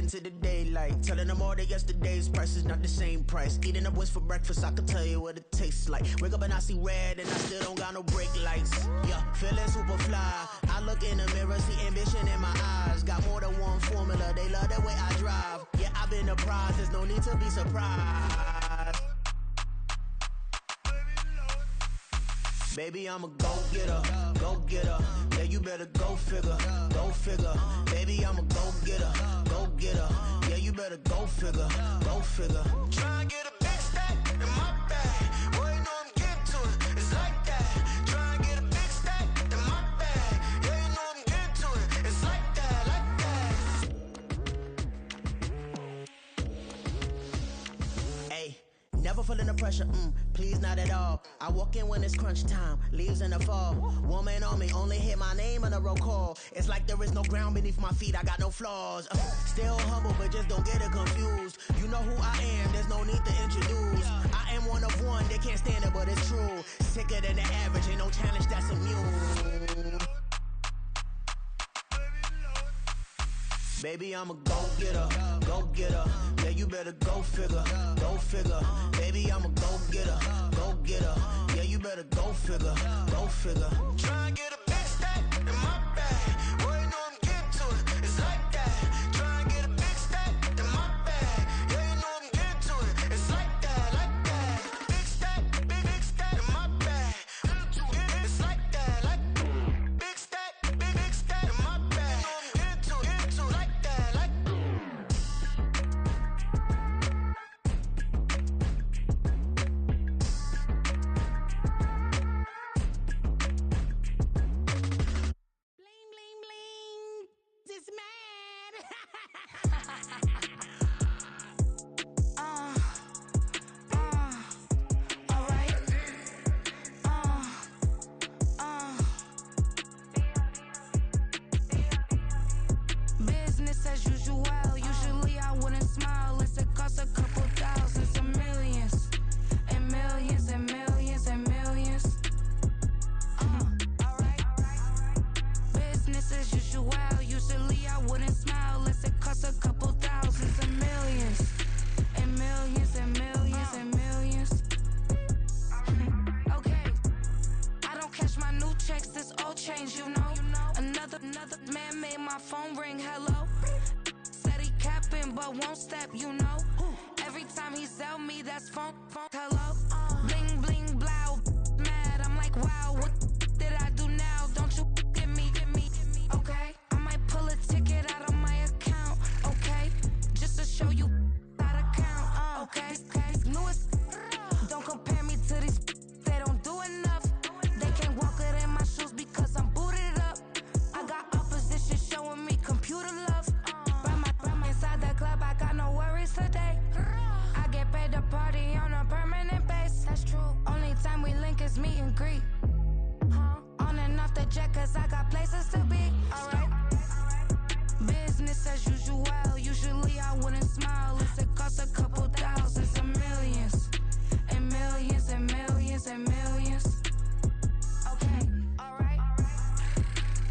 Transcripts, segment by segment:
into the daylight. Telling them all that yesterday's price is not the same price. Eating up what's for breakfast, I can tell you what it tastes like. Wake up and I see red and I still don't got no brake lights. Yeah, feeling super fly. I look in the mirror, see ambition in my eyes. Got more than one formula, they love the way I drive. Yeah, I've been a prize, there's no need to be surprised. Baby, I'm a go-getter, go-getter. Yeah, you better go figure, go figure. Baby, I'm a go-getter, go-getter. Yeah, you better go figure, go figure. Try and get a big stack in my bag. Boy, you know I'm getting to it, it's like that. Try and get a big stack in my bag. Yeah, you know I'm getting to it, it's like that, like that. Hey. Never feeling the pressure, please not at all. I walk in when it's crunch time, leaves in the fall. Woman on me, only hit my name on a roll call. It's like there is no ground beneath my feet, I got no flaws. Still humble, but just don't get it confused. You know who I am, there's no need to introduce. I am one of one, they can't stand it, but it's true. Sicker than the average, ain't no challenge that's immune. Baby, I'm a go-getter, go-getter. Yeah, you better go figure, go figure. Baby, I'm a go-getter, go-getter. Yeah, you better go figure, go figure. Try and get a big stack in my bag. Boy, you know I'm getting to it, it's like that. Try and get a big stack in my bag. Yeah, you know I'm getting to it, it's like that, like that. Big stack in my bag. It's like that, like big stack in my bag. You know I'm getting to it, like that, like. Bling, bling, bling. It's mad. Alright. Business as usual. Usually I wouldn't smile. It's it costs a couple thousands and millions. And millions and millions and millions. Alright. Business as usual. Usually I wouldn't smile unless it costs a couple thousands and millions. And millions and millions and millions. Okay. I don't cash my new checks, this old change, you know. Another man made my phone ring, hello. Said he capping but won't step, you know. Every time he sell me, that's phone, hello. Bling, bling, blow, mad, I'm like, wow, what did I do now? Don't you get me, okay? I might pull a ticket out of my account, okay? Just to show you how to count, okay? These newest, don't compare me to these, they don't do enough. They can't walk it in my shoes because I'm booted up. I got opposition showing me computer love. Run inside the club, I got no worries today. I get paid to party on a permanent base. That's true. Only time we link is meet and greet. On and off the jet, cause I got places to be. Alright. Business as usual. Usually I wouldn't smile unless it costs a couple thousands and millions. And millions and millions and millions. Okay, alright.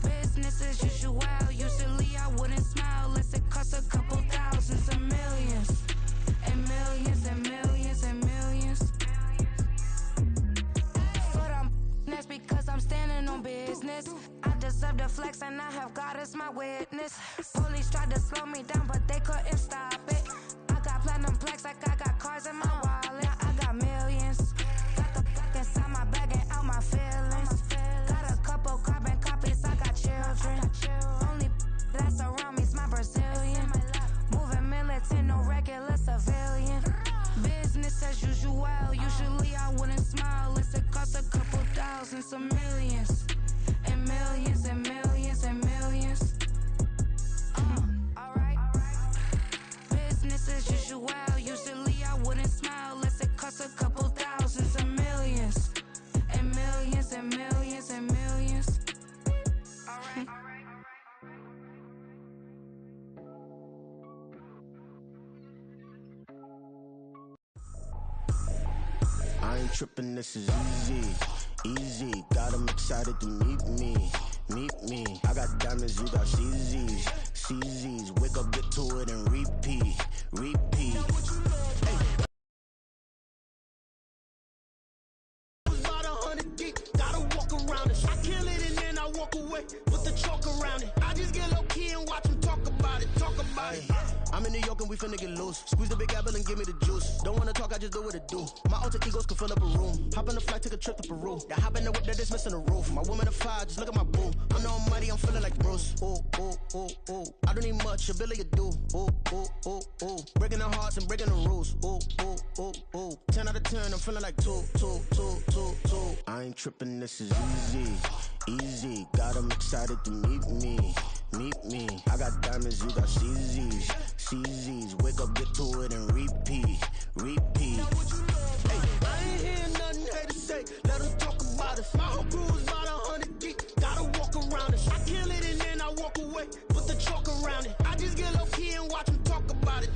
Business as usual. Usually I wouldn't smile unless it costs a couple thousands and millions. And millions and millions and millions. For them, that's because I'm standing on business. I deserve the flex and I have God as my witness. Police tried to slow me down but they couldn't stop it. I got platinum plaques like I got cars in my wallet. Now I got millions. Got the fuck inside my bag and out my feelings. Got a couple carbon copies, I got children. Only that's around me's my Brazilian. Moving militant, no regular civilian. Business as usual. Usually I wouldn't smile unless it costs a couple thousands of millions. And millions and millions and millions. Alright. Business as usual. Usually I wouldn't smile unless it costs a couple thousands of millions. And millions and millions and millions. Alright. I ain't tripping, this is easy, easy. Got 'em excited to meet me. I got diamonds, you got CZs. CZs. Wake up, get to it, and repeat. Hey. About 100 deep, gotta walk around it. I kill it and then I walk away with the chalk around it. I just get low key and watch them talk about it. I'm in New York and we finna get loose. Squeeze the big apple and give me the juice. Don't wanna talk, I just do what it do. My alter egos can fill up a room. Hop on a flight, take a trip to Peru. That hop in the whip that is missing the roof. My woman a fire, just look at my boo. I'm no money, I'm feeling like Bruce. Ooh. I don't need much, ability to do. Ooh. Breaking the hearts and breaking the rules. Ooh. 10 out of 10, I'm feeling like two. I ain't tripping, this is easy. Got them excited to meet me. I got diamonds, you got CZs. Wake up, get to it, and repeat. Hey, I ain't hearing nothing hate to say. Let them talk about us. My whole crew is about 100 deep. Gotta walk around it. I kill it and then I walk away with the chalk around it. I just get low key and watch them talk about it.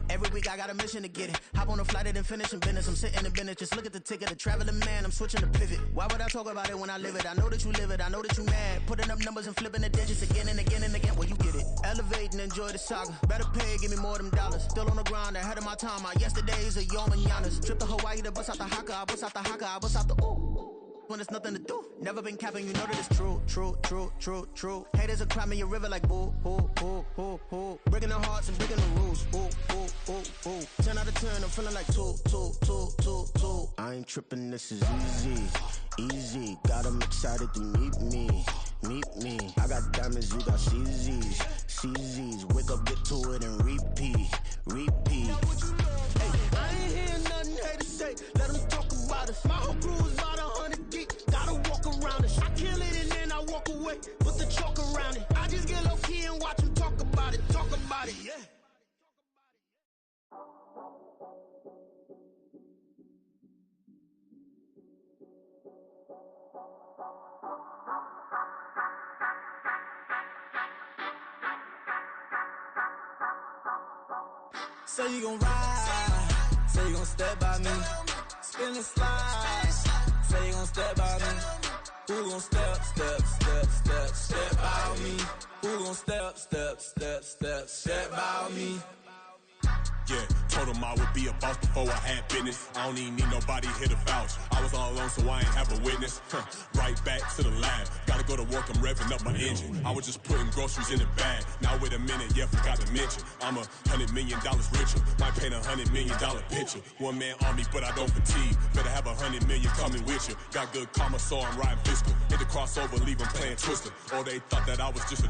Every week I got a mission to get it. Hop on a flight and then finish in business. I'm sitting in business, just look at the ticket. A traveling man, I'm switching to pivot. Why would I talk about it when I live it? I know that you live it, I know that you mad. Putting up numbers and flipping the digits again and again. Well, you get it. Elevate and enjoy the saga. Better pay, give me more than dollars. Still on the grind, ahead of my time. My yesterdays are your mananas. Trip to Hawaii to bust out the haka. I bust out the ooh. When there's nothing to do. Never been capping, you know that it's true. Haters are climbing your river like boo. Breaking the hearts and breaking the rules. Ooh. 10 out of 10, I'm feeling like two. I ain't tripping, this is easy. Got them excited to meet me. I got diamonds, you got CZs. Wake up, get to it, and repeat. Hey, I ain't hearing nothing hate to say. Let them talk about us. My whole crew is about 100 deep. Gotta walk around it. I kill it and then I walk away with the chalk around it. I just get low key and watch them talk about it. Yeah. Say you gon' ride, say you gon' step by me, spin and slide, say you gon' step by me, who gon' step by me, who gon' step by me. Yeah, told him I would be a boss before I had business. I don't even need nobody here to vouch. I was all alone, so I ain't have a witness. Right back to the lab. Gotta go to work, I'm revving up my engine. I was just putting groceries in the bag. Now wait a minute, yeah, forgot to mention. I'm $100 million richer. Might paint $100 million picture. One man army, but I don't fatigue. Better have 100 million coming with you. Got good karma, so I'm riding fiscal. Hit the crossover, leave them playing Twister. Or they thought that I was just a...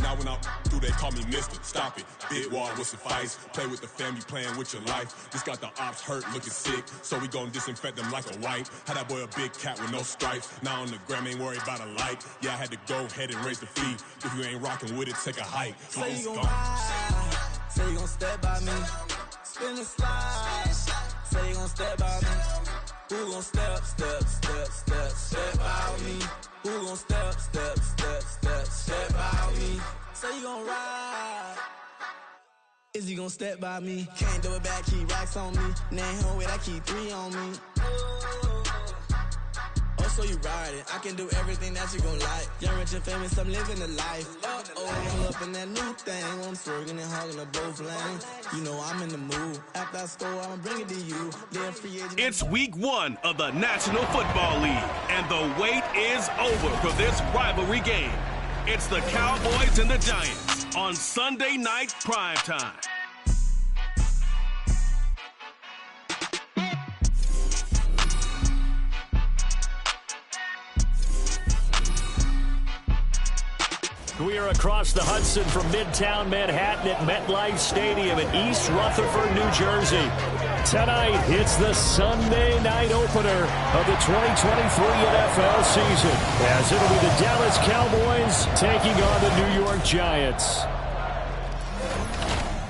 Now when I do, they call me Mister. Stop it. Big wall with suffice. Play with the family, playing with your life. This got the ops hurt, looking sick. So we gon' disinfect them like a wipe. Had that boy a big cat with no stripes. Now on the gram, ain't worried about a light. Yeah, I had to go ahead and raise the fee. If you ain't rocking with it, take a hike. Say you gon' ride. Say you gon' step by me. Spin and slide. Say you gon' step by me. Who gon' step by me? Who gon' step by me? Say you gon' ride. Is you gon' step by me? Can't do it back, keep racks on me. Name home with I keep 3 on me. Oh, so you riding. I can do everything that you gon' like. Young, rich, and famous, I'm living the life. I'm up in that new thing. I'm swerving and hogging the both lanes. You know I'm in the mood. After I score, I'ma bring it to you. They're free agent. It's week 1 of the National Football League, and the wait is over for this rivalry game. It's the Cowboys and the Giants on Sunday night primetime. We are across the Hudson from Midtown Manhattan at MetLife Stadium in East Rutherford, New Jersey. Tonight, it's the Sunday night opener of the 2023 NFL season, as it'll be the Dallas Cowboys taking on the New York Giants.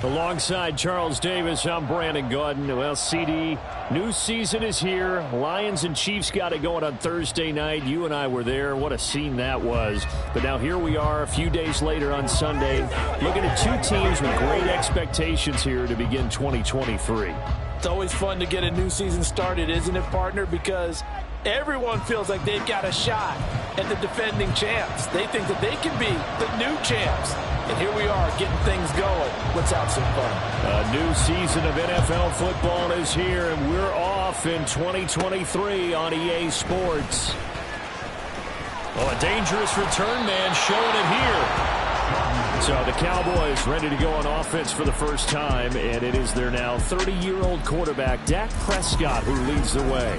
Alongside Charles Davis, I'm Brandon Gaudin. Well, CD, new season is here. Lions and Chiefs got it going on Thursday night. You and I were there. What a scene that was. But now here we are a few days later on Sunday, looking at two teams with great expectations here to begin 2023. It's always fun to get a new season started, isn't it, partner? Because everyone feels like they've got a shot at the defending champs. They think that they can be the new champs. And here we are getting things going. Let's have some fun. A new season of NFL football is here, and we're off in 2023 on EA Sports. Oh, a dangerous return man showing it here. So the Cowboys ready to go on offense for the first time, and it is their now 30-year-old quarterback, Dak Prescott, who leads the way.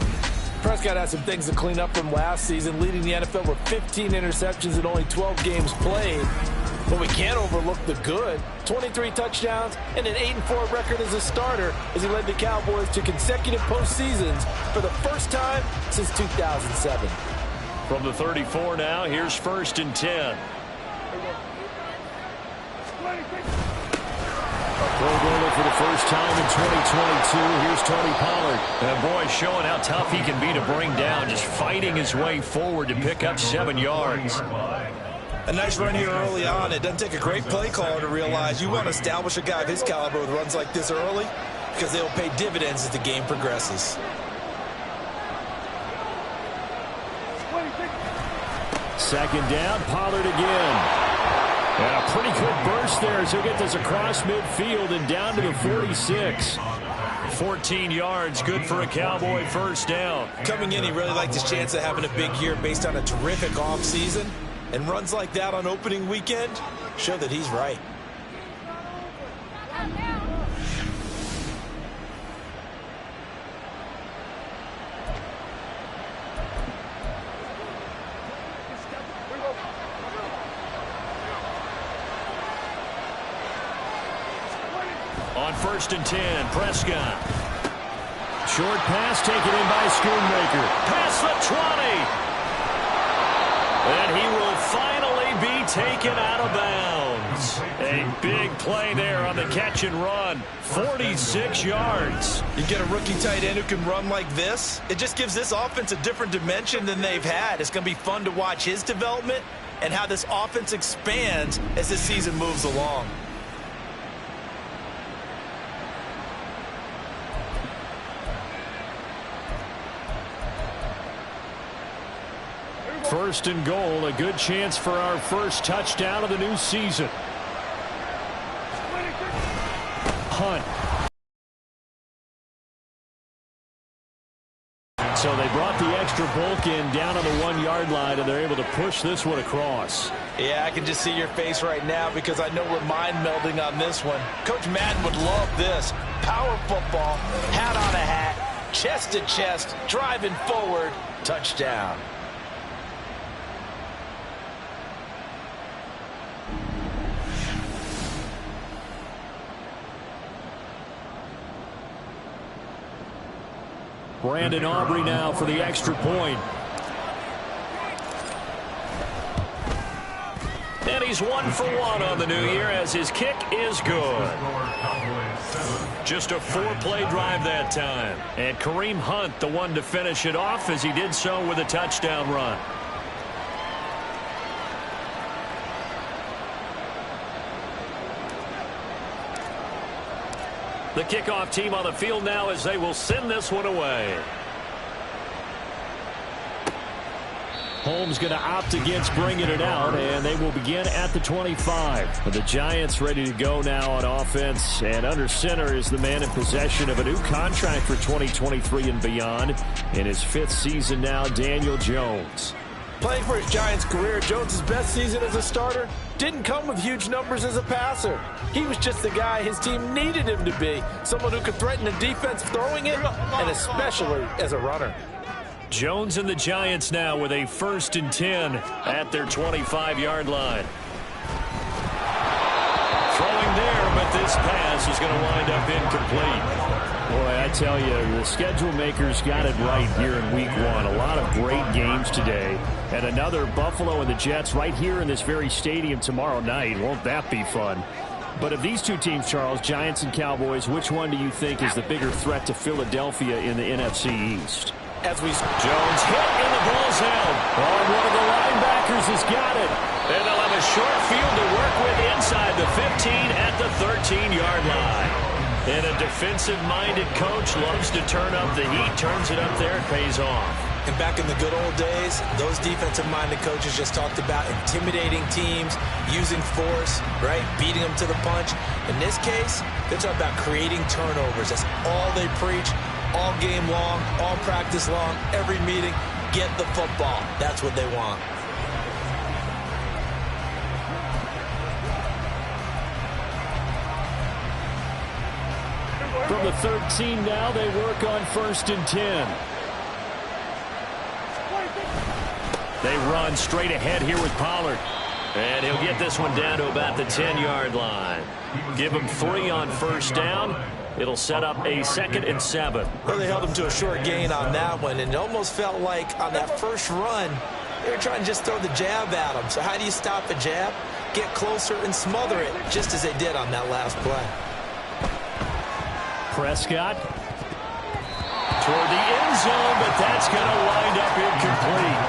Prescott has some things to clean up from last season, leading the NFL with 15 interceptions in only 12 games played. But we can't overlook the good. 23 touchdowns and an 8-4 record as a starter as he led the Cowboys to consecutive postseasons for the first time since 2007. From the 34 now, here's 1st and 10. Pro Bowler for the first time in 2022. Here's Tony Pollard. And boy, showing how tough he can be to bring down, just fighting his way forward to pick up 7 yards. A nice run here early on. It doesn't take a great play caller to realize you want to establish a guy of his caliber with runs like this early because they'll pay dividends as the game progresses. Second down, Pollard again. And a pretty good burst there as he'll get this across midfield and down to the 46. 14 yards, good for a Cowboy first down. Coming in, he really liked his chance of having a big year based on a terrific offseason. And runs like that on opening weekend show that he's right. On 1st and 10, Prescott. Short pass taken in by Schoonmaker. Past the 20. And he will finally be taken out of bounds. A big play there on the catch and run. 46 yards. You get a rookie tight end who can run like this. It just gives this offense a different dimension than they've had. It's going to be fun to watch his development and how this offense expands as this season moves along. First and goal, a good chance for our first touchdown of the new season. Hunt. So they brought the extra bulk in down on the 1-yard line, and they're able to push this one across. Yeah, I can just see your face right now because I know we're mind melding on this one. Coach Madden would love this. Power football, hat on a hat, chest to chest, driving forward, touchdown. Brandon Aubrey now for the extra point. And he's 1 for 1 on the new year as his kick is good. Just a 4-play drive that time. And Kareem Hunt, the one to finish it off as he did so with a touchdown run. The kickoff team on the field now as they will send this one away. Holmes going to opt against bringing it out, and they will begin at the 25. But the Giants ready to go now on offense, and under center is the man in possession of a new contract for 2023 and beyond. In his 5th season now, Daniel Jones. Playing for his Giants career, Jones' best season as a starter didn't come with huge numbers as a passer. He was just the guy his team needed him to be, someone who could threaten the defense throwing it, and especially as a runner. Jones and the Giants now with a 1st and 10 at their 25-yard line. Throwing there, but this pass is going to wind up incomplete. Boy, I tell you, the schedule makers got it right here in Week 1. A lot of great games today. And another Buffalo and the Jets right here in this very stadium tomorrow night. Won't that be fun? But of these two teams, Charles, Giants and Cowboys, which one do you think is the bigger threat to Philadelphia in the NFC East? Jones hit and the ball's held. Oh, one of the linebackers has got it. And they'll have a short field to work with inside the 15 at the 13-yard line. And a defensive-minded coach loves to turn up the heat, turns it up there, it pays off. And back in the good old days, those defensive-minded coaches just talked about intimidating teams, using force, right, beating them to the punch. In this case, they're talking about creating turnovers. That's all they preach, all game long, all practice long, every meeting. Get the football. That's what they want. From the 13 now, they work on 1st and 10. They run straight ahead here with Pollard. And he'll get this one down to about the 10-yard line. Give him 3 on 1st down. It'll set up a 2nd and 7. Well, they held him to a short gain on that one, and it almost felt like on that first run, they were trying to just throw the jab at him. So how do you stop a jab? Get closer and smother it, just as they did on that last play. Prescott toward the end zone, but that's going to wind up incomplete.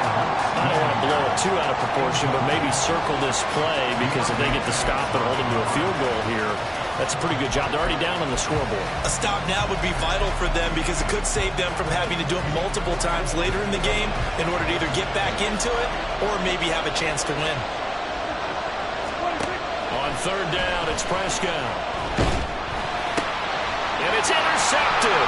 I don't want to blow it too out of proportion, but maybe circle this play, because if they get the stop and hold them to a field goal here, that's a pretty good job. They're already down on the scoreboard. A stop now would be vital for them, because it could save them from having to do it multiple times later in the game in order to either get back into it or maybe have a chance to win. On 3rd down, it's Prescott. And it's intercepted.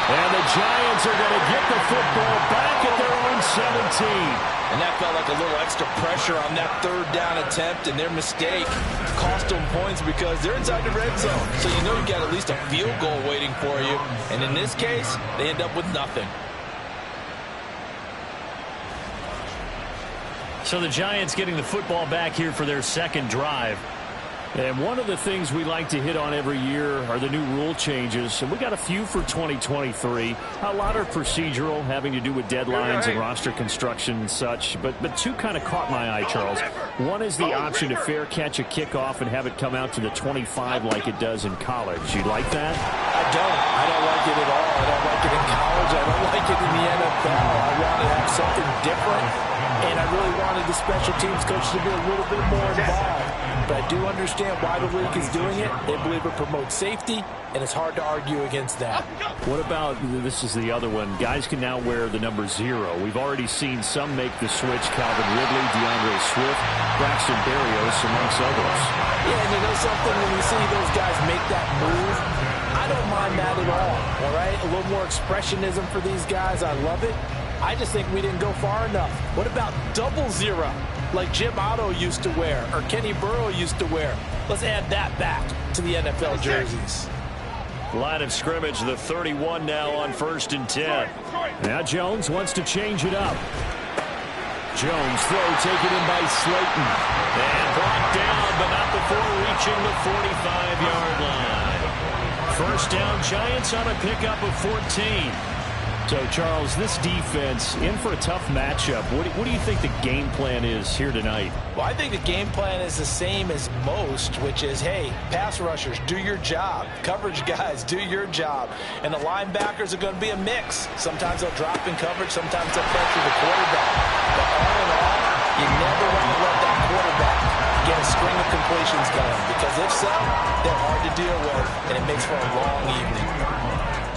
And the Giants are going to get the football back at their own 17. And that felt like a little extra pressure on that 3rd down attempt, and their mistake cost them points because they're inside the red zone. So you know you've got at least a field goal waiting for you. And in this case, they end up with nothing. So the Giants getting the football back here for their 2nd drive. And one of the things we like to hit on every year are the new rule changes. And we got a few for 2023. A lot are procedural, having to do with deadlines and roster construction and such. But 2 kind of caught my eye, Charles. One is the option to fair catch a kickoff and have it come out to the 25 like it does in college. You like that? I don't like it at all. I don't like it in college. I don't like it in the NFL. I want to have something different. And I really wanted the special teams coach to be a little bit more involved. But I do understand why the league is doing it. They believe it promotes safety, and it's hard to argue against that. What about, this is the other one, guys can now wear the number 0. We've already seen some make the switch, Calvin Ridley, DeAndre Swift, Braxton Berrios, amongst others. Yeah, and you know something, when you see those guys make that move, I don't mind that at all right? A little more expressionism for these guys. I love it. I just think we didn't go far enough. What about 00, like Jim Otto used to wear or Kenny Burrow used to wear? Let's add that back to the NFL jerseys. Line of scrimmage, the 31 now on 1st and 10. Now Jones wants to change it up. Jones throw taken in by Slayton. And brought down, but not before reaching the 45-yard line. 1st down, Giants on a pickup of 14. So, Charles, this defense in for a tough matchup. What do you think the game plan is here tonight? Well, I think the game plan is the same as most, which is, hey, pass rushers, do your job. Coverage guys, do your job. And the linebackers are going to be a mix. Sometimes they'll drop in coverage, sometimes they'll pressure the quarterback. But all in all, you never want to let that quarterback get a string of completions going, because if so, they're hard to deal with, and it makes for a long evening.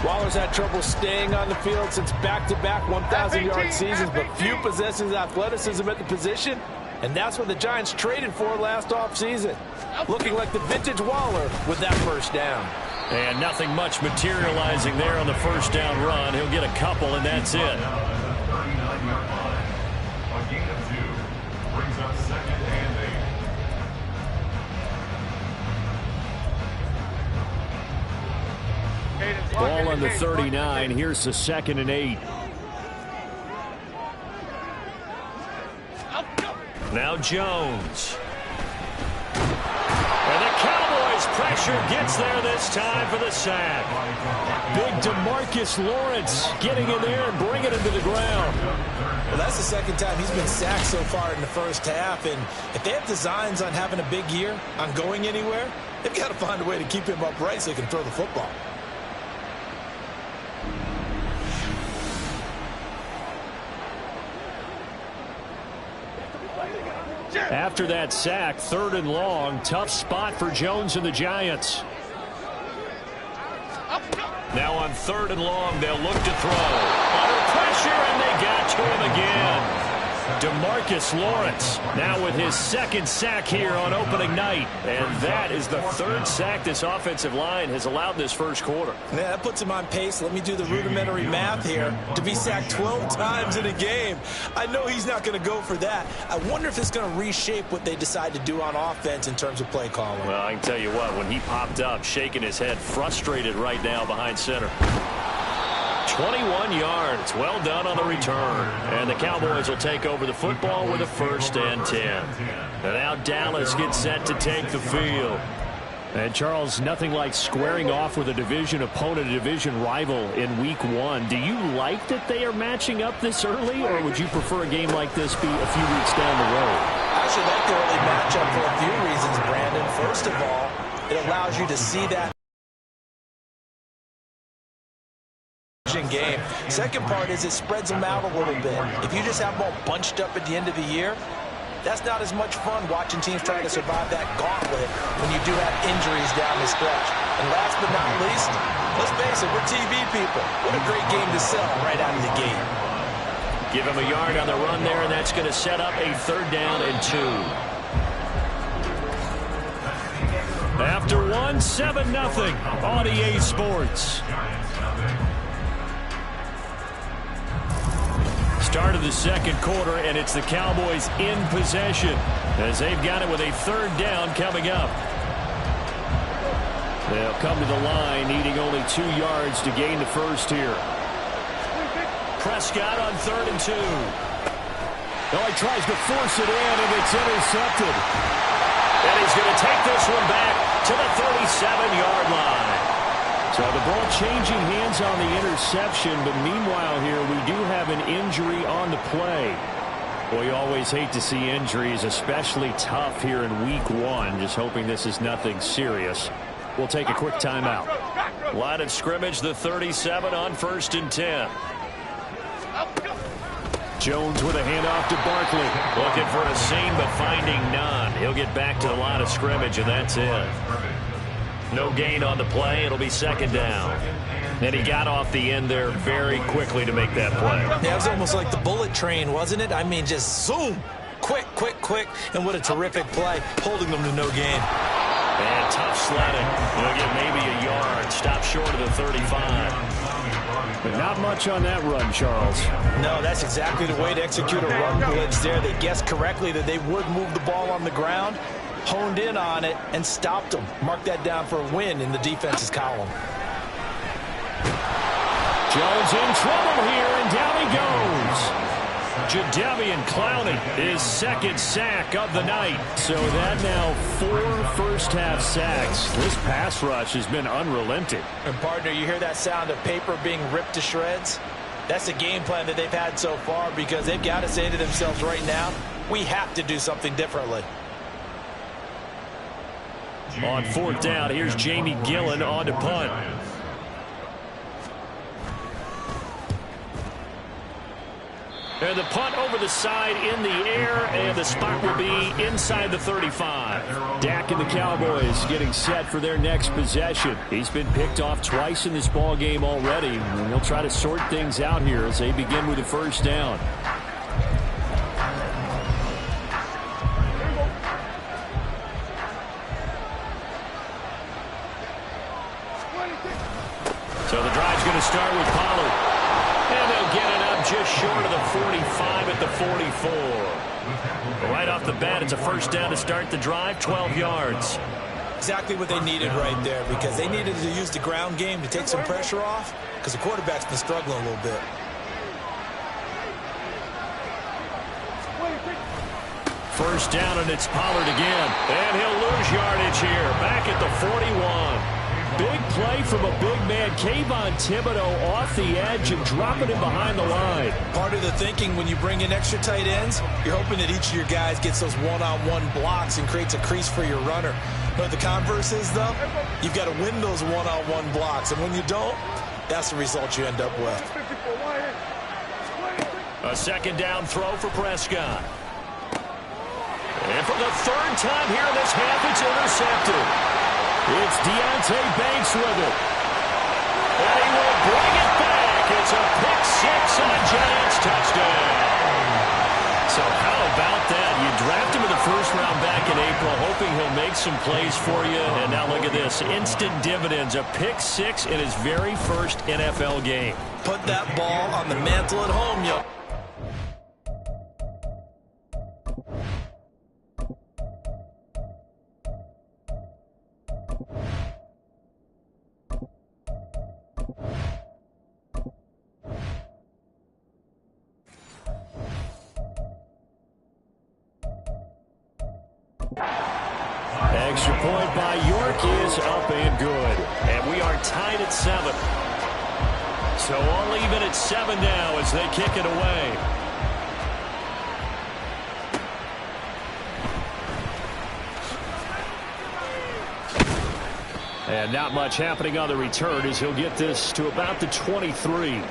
Waller's had trouble staying on the field since back-to-back 1,000-yard seasons, but few possesses athleticism at the position, and that's what the Giants traded for last offseason. Looking like the vintage Waller with that 1st down. And nothing much materializing there on the 1st down run. He'll get a couple, and that's it. Ball on the 39. Here's the 2nd and 8. Now Jones. And the Cowboys pressure gets there this time for the sack. Big DeMarcus Lawrence getting in there and bringing him to the ground. Well, that's the 2nd time he's been sacked so far in the 1st half. And if they have designs on having a big year, on going anywhere, they've got to find a way to keep him upright so he can throw the football. After that sack, 3rd and long, tough spot for Jones and the Giants. Now on 3rd and long, they'll look to throw. Under pressure, and they got to him again. DeMarcus Lawrence now with his 2nd sack here on opening night. And that is the 3rd sack this offensive line has allowed this first quarter. Yeah, that puts him on pace. Let me do the rudimentary math here. To be sacked 12 times in a game. I know he's not going to go for that. I wonder if it's going to reshape what they decide to do on offense in terms of play calling. Well, I can tell you what, when he popped up, shaking his head, frustrated right now behind center. 21 yards. Well done on the return. And the Cowboys will take over the football with a 1st and 10. And now Dallas gets set to take the field. And, Charles, nothing like squaring off with a division opponent, a division rival in Week 1. Do you like that they are matching up this early, or would you prefer a game like this be a few weeks down the road? I actually like the early matchup for a few reasons, Brandon. First of all, it allows you to see that game. Second part is it spreads them out a little bit. If you just have them all bunched up at the end of the year, that's not as much fun watching teams try to survive that gauntlet when you do have injuries down the stretch. And last but not least, let's face it, we're TV people. What a great game to sell right out of the gate. Give him a yard on the run there, and that's going to set up a 3rd down and 2. After 1, 7-0 on EA Sports. Start of the 2nd quarter, and it's the Cowboys in possession as they've got it with a 3rd down coming up. They'll come to the line, needing only 2 yards to gain the first here. Prescott on 3rd and 2. Well, he tries to force it in, and it's intercepted. And he's going to take this one back to the 37-yard line. So the ball changing hands on the interception, but meanwhile here we do have an injury on the play. Well, you always hate to see injuries, especially tough here in Week 1. Just hoping this is nothing serious. We'll take a quick timeout. Line of scrimmage, the 37 on 1st and 10. Jones with a handoff to Barkley. Looking for a seam, but finding none. He'll get back to the line of scrimmage, and that's it. No gain on the play. It'll be 2nd down. And he got off the end there very quickly to make that play. Yeah, it was almost like the bullet train, wasn't it? I mean, just zoom. Quick, quick, quick. And what a terrific play, holding them to no gain. And tough sledding. He'll get maybe a yard. Stop short of the 35. But not much on that run, Charles. No, that's exactly the way to execute a run blitz there. They guessed correctly that they would move the ball on the ground, honed in on it, and stopped them. Mark that down for a win in the defense's column. Jones in trouble here, and down he goes. Jadeveon Clowney, his 2nd sack of the night. So that now 4 first-half sacks. This pass rush has been unrelenting. And, partner, you hear that sound of paper being ripped to shreds? That's the game plan that they've had so far, because they've got to say to themselves right now, we have to do something differently. On 4th down, here's Jamie Gillen on to punt. And the punt over the side in the air, and the spot will be inside the 35. Dak and the Cowboys getting set for their next possession. He's been picked off twice in this ball game already, and he'll try to sort things out here as they begin with a 1st down. So the drive's going to start with Pollard. And they'll get it up just short of the 45 at the 44. Right off the bat, it's a 1st down to start the drive, 12 yards. Exactly what they needed right there, because they needed to use the ground game to take some pressure off, because the quarterback's been struggling a little bit. First down, and it's Pollard again. And he'll lose yardage here, back at the 41. Big play from a big man, Kayvon Thibodeau, off the edge and dropping him behind the line. Part of the thinking when you bring in extra tight ends, you're hoping that each of your guys gets those one-on-one blocks and creates a crease for your runner. But the converse is, though, you've got to win those one-on-one blocks. And when you don't, that's the result you end up with. A 2nd down throw for Prescott. And for the 3rd time here in this half, it's intercepted. It's Deonte Banks with it. touchdown. So how about that? You draft him in the first round back in April, hoping he'll make some plays for you. And now look at this. Instant dividends. A pick six in his very first NFL game. Put that ball on the mantle at home, yo. Extra point by York is up and good. And we are tied at 7. So all even at 7 now as they kick it away. And not much happening on the return as he'll get this to about the 23.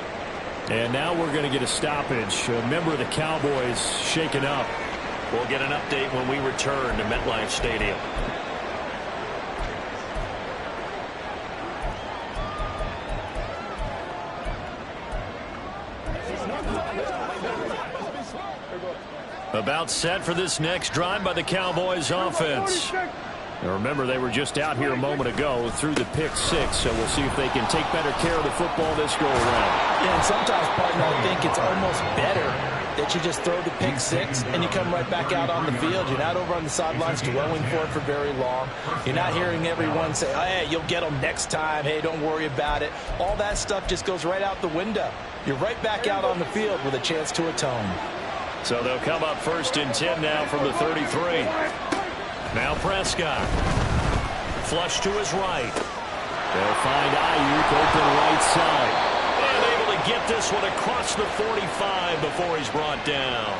And now we're going to get a stoppage. A member of the Cowboys shaken up. We'll get an update when we return to MetLife Stadium. About set for this next drive by the Cowboys offense. Now remember, they were just out here a moment ago through the pick six, so we'll see if they can take better care of the football this go around. Yeah, and sometimes, partner, I think it's almost better that you just throw the pick six and you come right back out on the field. You're not over on the sidelines dwelling for it for very long. You're not hearing everyone say, oh, hey, you'll get them next time. Hey, don't worry about it. All that stuff just goes right out the window. You're right back out on the field with a chance to atone. So they'll come up 1st and 10 now from the 33. Now Prescott. Flush to his right. They'll find Ayuk open right side. And able to get this one across the 45 before he's brought down.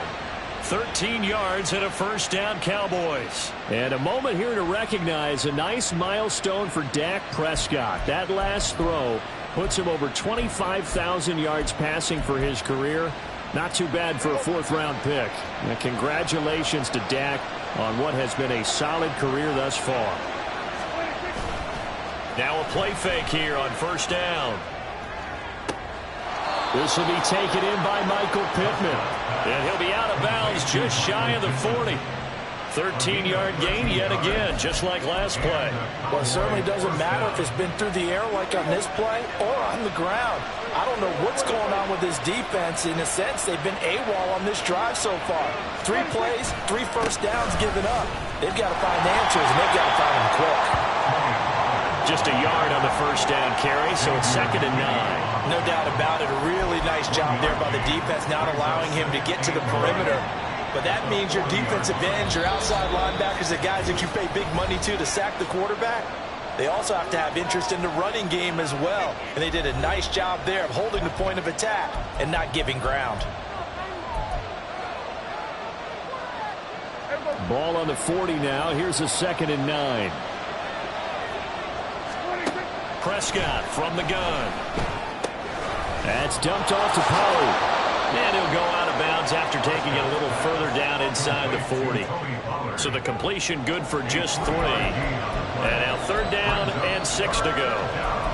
13 yards and a first down, Cowboys. And a moment here to recognize a nice milestone for Dak Prescott. That last throw puts him over 25,000 yards passing for his career. Not too bad for a 4th-round pick. And congratulations to Dak on what has been a solid career thus far. Now a play fake here on 1st down. This will be taken in by Michael Pittman. And he'll be out of bounds just shy of the 40. 13-yard gain yet again, just like last play. Well, it certainly doesn't matter if it's been through the air like on this play or on the ground. I don't know what's going on with this defense. In a sense, they've been AWOL on this drive so far. 3 plays, 3 first downs given up. They've got to find answers, and they've got to find them quick. Just a yard on the first down carry, so it's 2nd and 9. No doubt about it. A really nice job there by the defense, not allowing him to get to the perimeter. But that means your defensive ends, your outside linebackers, the guys that you pay big money to sack the quarterback, they also have to have interest in the running game as well. And they did a nice job there of holding the point of attack and not giving ground. Ball on the 40 now. Here's a 2nd and 9. Prescott from the gun. That's dumped off to Pollard. And he'll go out of bounds after taking it a little further down inside the 40. So the completion good for just 3. And now 3rd down and 6 to go.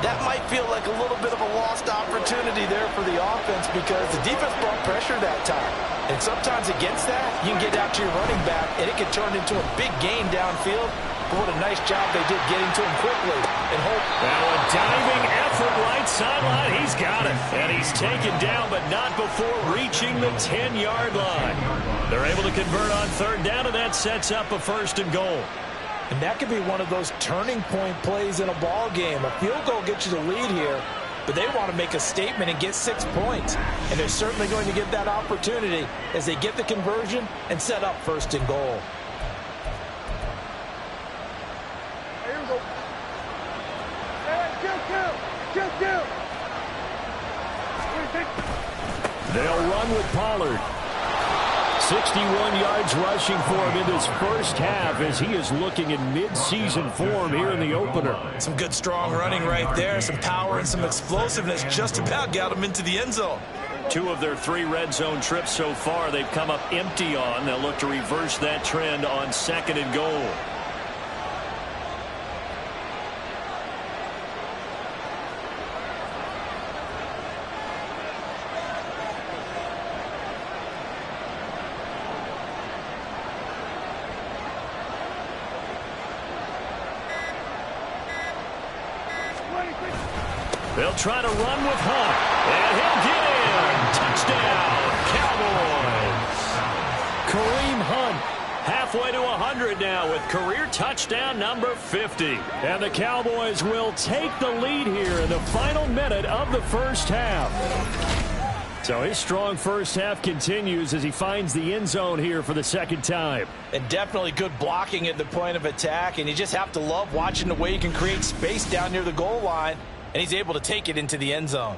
That might feel like a little bit of a lost opportunity there for the offense because the defense brought pressure that time. And sometimes against that, you can get out to your running back, and it can turn into a big gain downfield. But what a nice job they did getting to him quickly. And now a diving effort right sideline. He's got it. And he's taken down, but not before reaching the 10-yard line. They're able to convert on 3rd down, and that sets up a 1st and goal. And that could be one of those turning point plays in a ball game. A field goal gets you the lead here, but they want to make a statement and get 6 points. And they're certainly going to get that opportunity as they get the conversion and set up 1st and goal. They'll run with Pollard. 61 yards rushing for him in this first half as he is looking in mid-season form here in the opener. Some good strong running right there. Some power and some explosiveness just about got him into the end zone. 2 of their 3 red zone trips so far they've come up empty on. They'll look to reverse that trend on 2nd and goal. They'll try to run with Hunt. And he'll get in. Touchdown, Cowboys. Kareem Hunt halfway to 100 now with career touchdown number 50. And the Cowboys will take the lead here in the final minute of the first half. So his strong first half continues as he finds the end zone here for the second time. And definitely good blocking at the point of attack. And you just have to love watching the way he can create space down near the goal line. And he's able to take it into the end zone.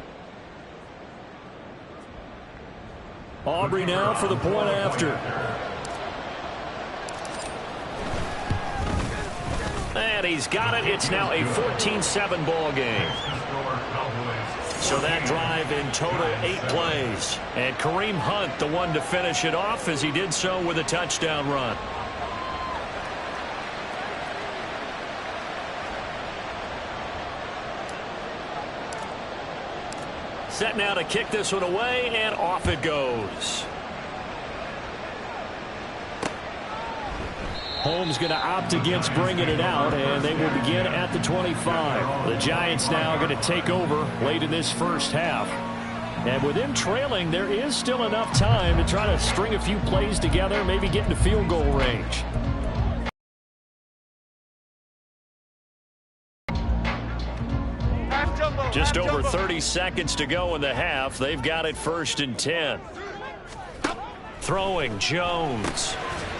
Aubrey now for the point after. And he's got it. It's now a 14-7 ball game. So that drive in total 8 plays. And Kareem Hunt, the one to finish it off as he did so with a touchdown run. Set now to kick this one away, and off it goes. Holmes going to opt against bringing it out, and they will begin at the 25. The Giants now going to take over late in this first half. And with them trailing, there is still enough time to try to string a few plays together, maybe get into field goal range. Just over 30 seconds to go in the half. They've got it 1st and 10. Throwing Jones.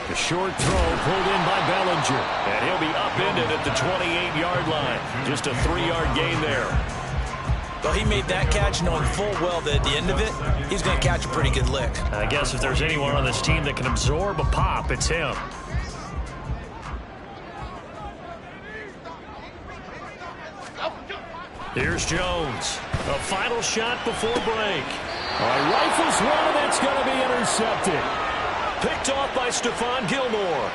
A short throw pulled in by Bellinger. And he'll be upended at the 28-yard line. Just a 3-yard gain there. Well, he made that catch knowing full well that at the end of it, he's going to catch a pretty good lick. I guess if there's anyone on this team that can absorb a pop, it's him. Here's Jones. A final shot before break. Rifles one, and that's going to be intercepted. Picked off by Stephon Gilmore.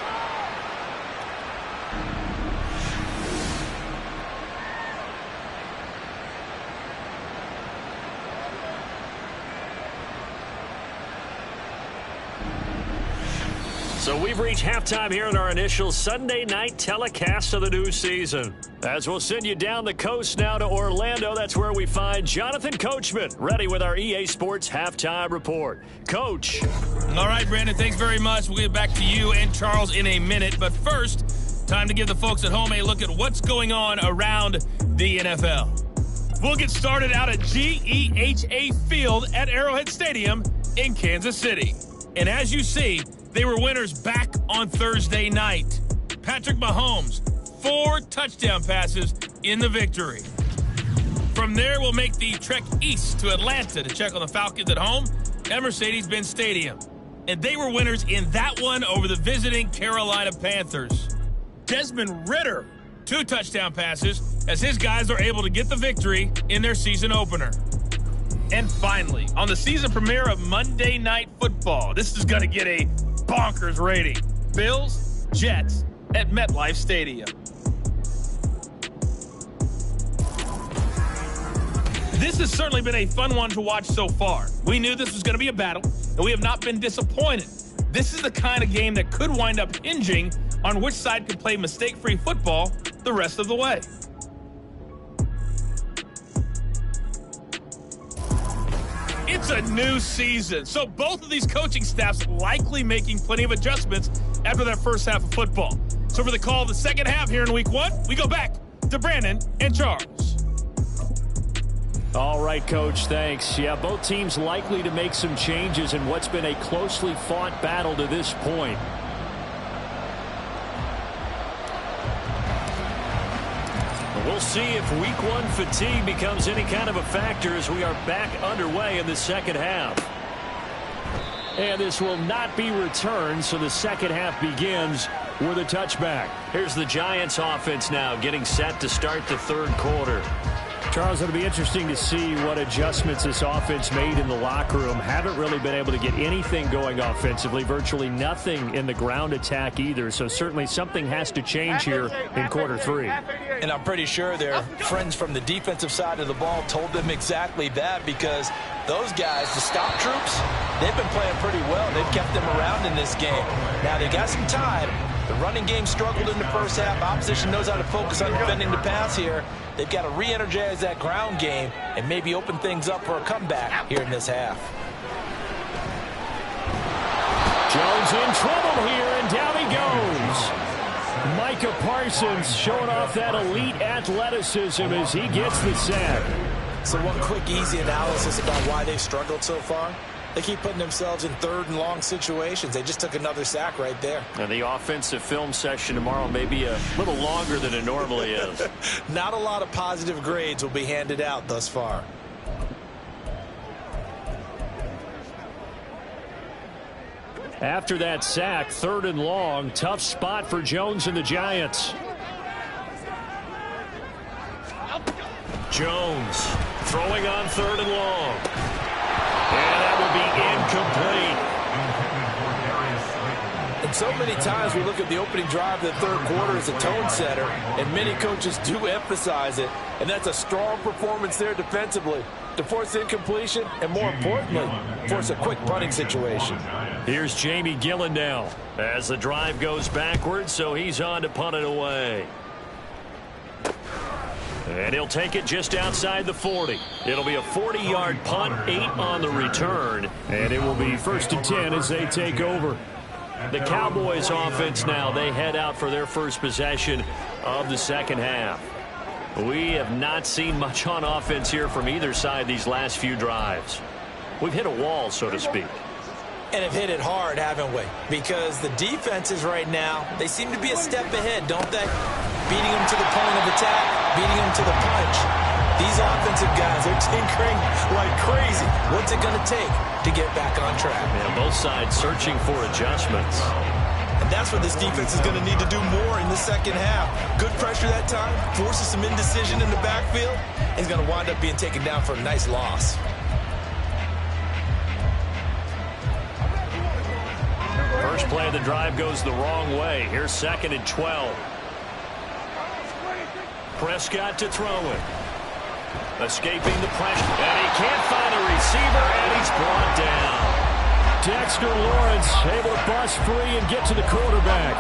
So we've reached halftime here in our initial Sunday night telecast of the new season. As we'll send you down the coast now to Orlando, that's where we find Jonathan Coachman, ready with our EA Sports Halftime Report. Coach. All right, Brandon, thanks very much. We'll get back to you and Charles in a minute. But first, time to give the folks at home a look at what's going on around the NFL. We'll get started out at GEHA Field at Arrowhead Stadium in Kansas City. And as you see, they were winners back on Thursday night. Patrick Mahomes, 4 touchdown passes in the victory. From there, we'll make the trek east to Atlanta to check on the Falcons at home at Mercedes-Benz Stadium. And they were winners in that one over the visiting Carolina Panthers. Desmond Ridder, 2 touchdown passes as his guys are able to get the victory in their season opener. And finally, on the season premiere of Monday Night Football, this is going to get a bonkers rating. Bills, Jets at MetLife Stadium. This has certainly been a fun one to watch so far. We knew this was going to be a battle, and we have not been disappointed. This is the kind of game that could wind up hinging on which side could play mistake-free football the rest of the way. It's a new season, so both of these coaching staffs likely making plenty of adjustments after their first half of football. So for the call of the second half here in week 1, we go back to Brandon and Charles. All right, Coach, thanks. Yeah, both teams likely to make some changes in what's been a closely fought battle to this point. We'll see if week 1 fatigue becomes any kind of a factor as we are back underway in the second half. And this will not be returned, so the second half begins with a touchback. Here's the Giants offense now getting set to start the third quarter. Charles, it'll be interesting to see what adjustments this offense made in the locker room. Haven't really been able to get anything going offensively, virtually nothing in the ground attack either. So certainly something has to change here in quarter 3. And I'm pretty sure their friends from the defensive side of the ball told them exactly that, because those guys, the stop troops, they've been playing pretty well. They've kept them around in this game. Now they got some time, The running game struggled in the first half. Opposition knows how to focus on defending the pass here. They've got to re-energize that ground game and maybe open things up for a comeback here in this half. Jones in trouble here, and down he goes. Micah Parsons showing off that elite athleticism as he gets the sack. So one quick, easy analysis about why they've struggled so far. They keep putting themselves in third and long situations. They just took another sack right there. And the offensive film session tomorrow may be a little longer than it normally is. Not a lot of positive grades will be handed out thus far. After that sack, 3rd and long, tough spot for Jones and the Giants. Jones throwing on 3rd and long. And that will be incomplete. And so many times we look at the opening drive of the third quarter as a tone setter, and many coaches do emphasize it, and that's a strong performance there defensively to force incompletion and, more importantly, force a quick punting situation. Here's Jamie Gillen now as the drive goes backwards, so he's on to punt it away. And he'll take it just outside the 40. It'll be a 40-yard punt, 8 on the return, and it will be 1st and 10 as they take over. The Cowboys offense now, they head out for their first possession of the second half. We have not seen much on offense here from either side these last few drives. We've hit a wall, so to speak. And have hit it hard, haven't we? Because the defenses right now, they seem to be a step ahead, don't they? Beating them to the point of attack, beating them to the punch. These offensive guys are tinkering like crazy. What's it going to take to get back on track? Yeah, both sides searching for adjustments. And that's what this defense is going to need to do more in the second half. Good pressure that time, forces some indecision in the backfield, and he's going to wind up being taken down for a nice loss. First play of the drive goes the wrong way. Here's 2nd and 12. Prescott to throw it. Escaping the pressure. And he can't find a receiver, and he's brought down. Dexter Lawrence able to bust free and get to the quarterback.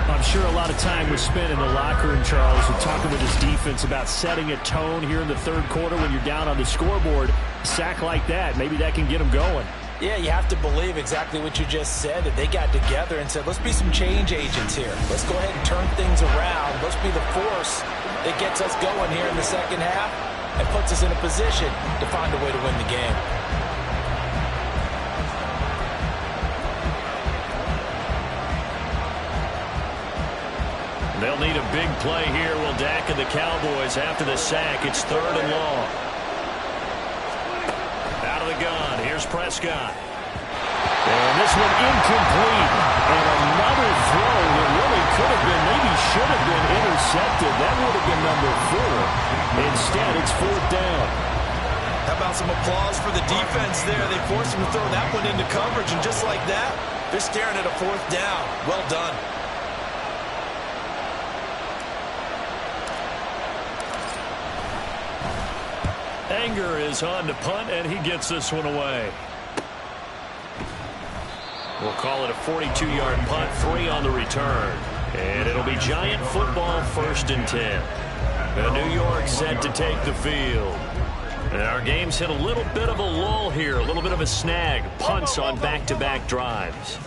I'm sure a lot of time was spent in the locker room, Charles, and talking with his defense about setting a tone here in the third quarter when you're down on the scoreboard. A sack like that, maybe that can get them going. Yeah, you have to believe exactly what you just said, that they got together and said, let's be some change agents here. Let's go ahead and turn things around. Let's be the force that gets us going here in the second half and puts us in a position to find a way to win the game. They'll need a big play here. Will Dak and the Cowboys after the sack. It's 3rd and long. Out of the gun. Here's Prescott. And this one incomplete. And another throw that really could have been, maybe should have been intercepted. That would have been number 4. Instead, it's 4th down. How about some applause for the defense there? They forced him to throw that one into coverage, and just like that, they're staring at a 4th down. Well done. Anger is on to punt, and he gets this one away. We'll call it a 42-yard punt, 3 on the return. And it'll be Giant football, 1st and 10. New York set to take the field. And our game's hit a little bit of a lull here, a little bit of a snag. Punts on back-to-back drives.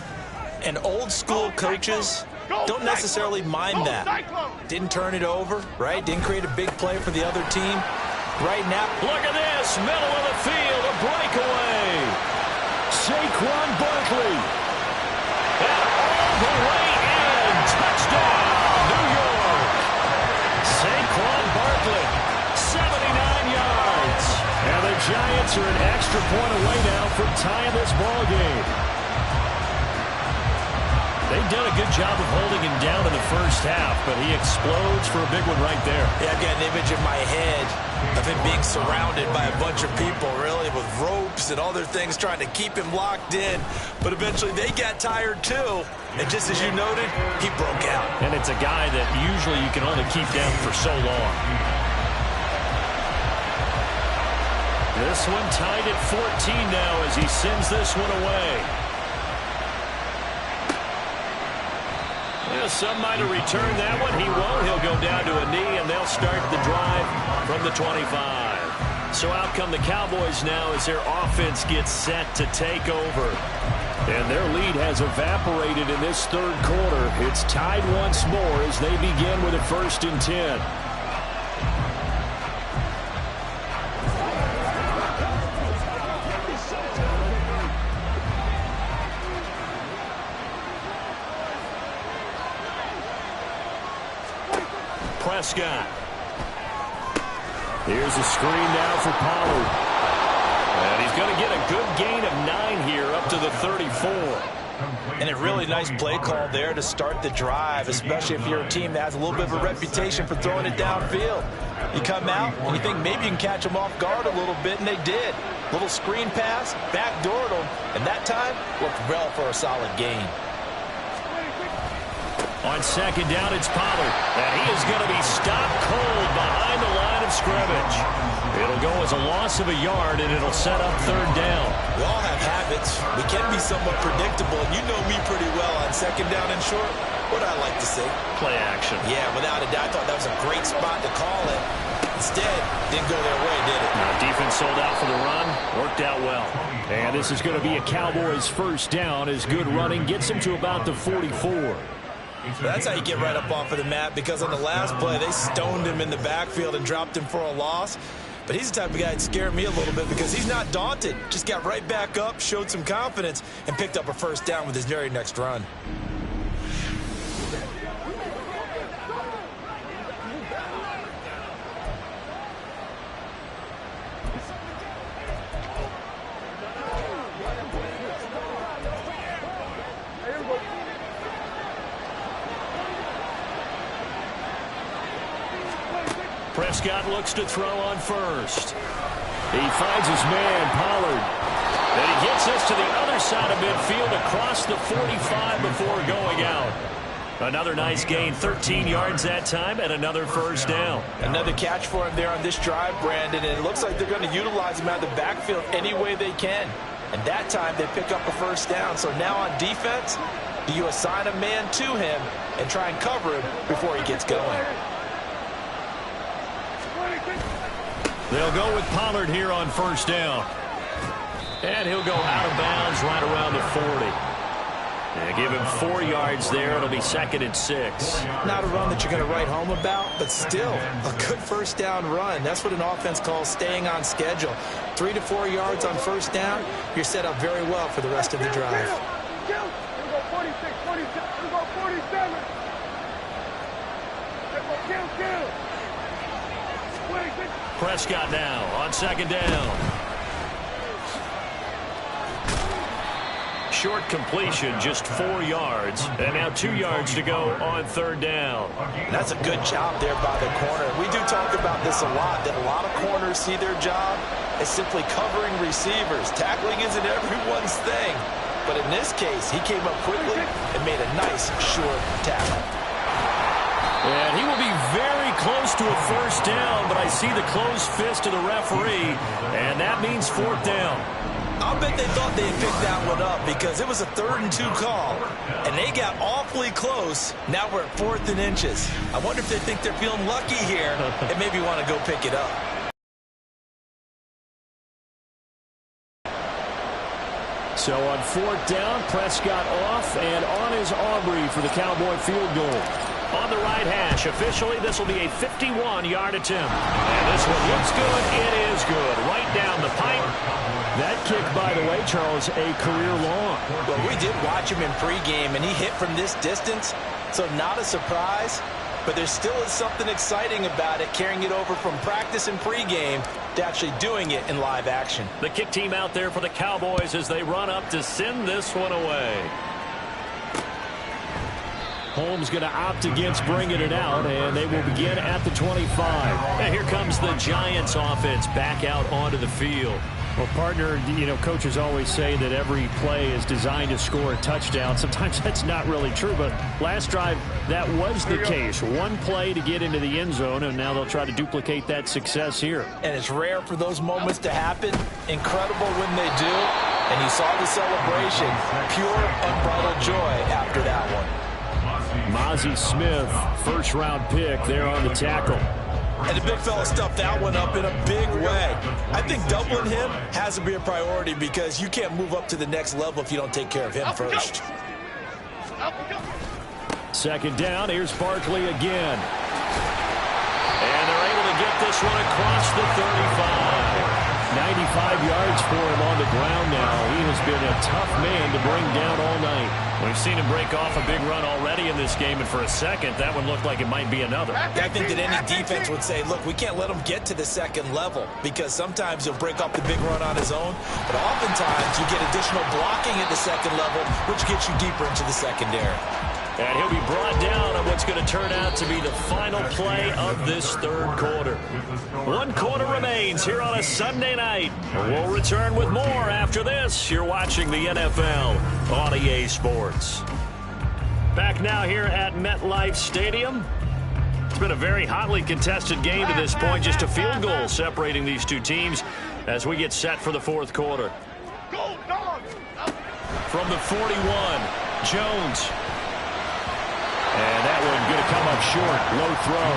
And old-school coaches don't necessarily mind that. Didn't turn it over, right? Didn't create a big play for the other team. Right now, look at this, middle of the field, a breakaway. Saquon Barkley. And all the way in, touchdown, New York. Saquon Barkley, 79 yards. And the Giants are an extra point away now from tying this ball game. They've done a good job of holding him down in the first half, but he explodes for a big one right there. Yeah, I've got an image in my head of him being surrounded by a bunch of people, really, with ropes and other things trying to keep him locked in. But eventually they got tired, too. And just as you noted, he broke out. And it's a guy that usually you can only keep down for so long. This one tied at 14 now as he sends this one away. Yeah, some might have returned that one. He won't. He'll go down to a knee, and they'll start the drive from the 25. So out come the Cowboys now as their offense gets set to take over. And their lead has evaporated in this third quarter. It's tied once more as they begin with a 1st and 10. Prescott. Here's a screen now for Pollard. And he's going to get a good gain of 9 here up to the 34. And a really nice play call there to start the drive, especially if you're a team that has a little bit of a reputation for throwing it downfield. You come out and you think maybe you can catch them off guard a little bit, and they did. Little screen pass, backdoored them, and that time worked well for a solid gain. On 2nd down, it's Pollard. And he is going to be stopped cold behind the line of scrimmage. It'll go as a loss of a yard, and it'll set up 3rd down. We all have habits. We can be somewhat predictable, and you know me pretty well on 2nd down and short. What do I like to say? Play action. Yeah, without a doubt. I thought that was a great spot to call it. Instead, didn't go their way, did it? Now, defense sold out for the run. Worked out well. And this is going to be a Cowboys 1st down as good running gets them to about the 44. That's how you get right up off of the mat, because on the last play, they stoned him in the backfield and dropped him for a loss. But he's the type of guy that scared me a little bit because he's not daunted. Just got right back up, showed some confidence, and picked up a 1st down with his very next run. Prescott looks to throw on 1st. He finds his man, Pollard. And he gets this to the other side of midfield across the 45 before going out. Another nice gain, 13 yards that time, and another 1st down. Another catch for him there on this drive, Brandon, and it looks like they're going to utilize him out of the backfield any way they can. And that time they pick up a 1st down. So now on defense, do you assign a man to him and try and cover him before he gets going? They'll go with Pollard here on 1st down. And he'll go out of bounds right around the 40. And give him 4 yards there. It'll be 2nd and 6. Not a run that you're going to write home about, but still a good 1st down run. That's what an offense calls staying on schedule. 3 to 4 yards on 1st down. You're set up very well for the rest of the drive. Here we go 46, 47. Here we go 47. Kill. Prescott now on 2nd down. Short completion, just 4 yards. And now 2 yards to go on 3rd down. And that's a good job there by the corner. We do talk about this a lot, that a lot of corners see their job as simply covering receivers. Tackling isn't everyone's thing. But in this case, he came up quickly and made a nice short tackle. And he will be very close to a 1st down, but I see the closed fist of the referee, and that means 4th down. I'll bet they thought they had picked that one up because it was a 3rd and 2 call, and they got awfully close. Now we're at 4th and inches. I wonder if they think they're feeling lucky here and maybe want to go pick it up. So on 4th down, Prescott off and on his Aubrey for the Cowboy field goal. On the right hash, officially, this will be a 51-yard attempt. And this one looks good. It is good. Right down the pipe. That kick, by the way, Charles, a career long. Well, we did watch him in pregame, and he hit from this distance, so not a surprise. But there still is something exciting about it, carrying it over from practice and pregame to actually doing it in live action. The kick team out there for the Cowboys as they run up to send this one away. Holmes going to opt against bringing it out, and they will begin at the 25. And here comes the Giants offense back out onto the field. Well, partner, you know, coaches always say that every play is designed to score a touchdown. Sometimes that's not really true, but last drive, that was the case. One play to get into the end zone, and now they'll try to duplicate that success here. And it's rare for those moments to happen. Incredible when they do. And you saw the celebration. Pure, unbridled joy after that one. Mozzie Smith, first-round pick there on the tackle. And the big fella stuffed that one up in a big way. I think doubling him has to be a priority because you can't move up to the next level if you don't take care of him first. Second down, here's Barkley again. And they're able to get this one across the 35. 95 yards for him on the ground now. He has been a tough man to bring down all night. We've seen him break off a big run already in this game, and for a second, that one looked like it might be another. I think that any defense would say, look, we can't let him get to the second level because sometimes he'll break off the big run on his own, but oftentimes you get additional blocking at the second level, which gets you deeper into the secondary. And he'll be brought down on what's going to turn out to be the final play of this third quarter. 1 quarter remains here on a Sunday night. We'll return with more after this. You're watching the NFL on EA Sports. Back now here at MetLife Stadium. It's been a very hotly contested game to this point. Just a field goal separating these two teams as we get set for the fourth quarter. From the 41, Jones. And that one going to come up short. Low throw.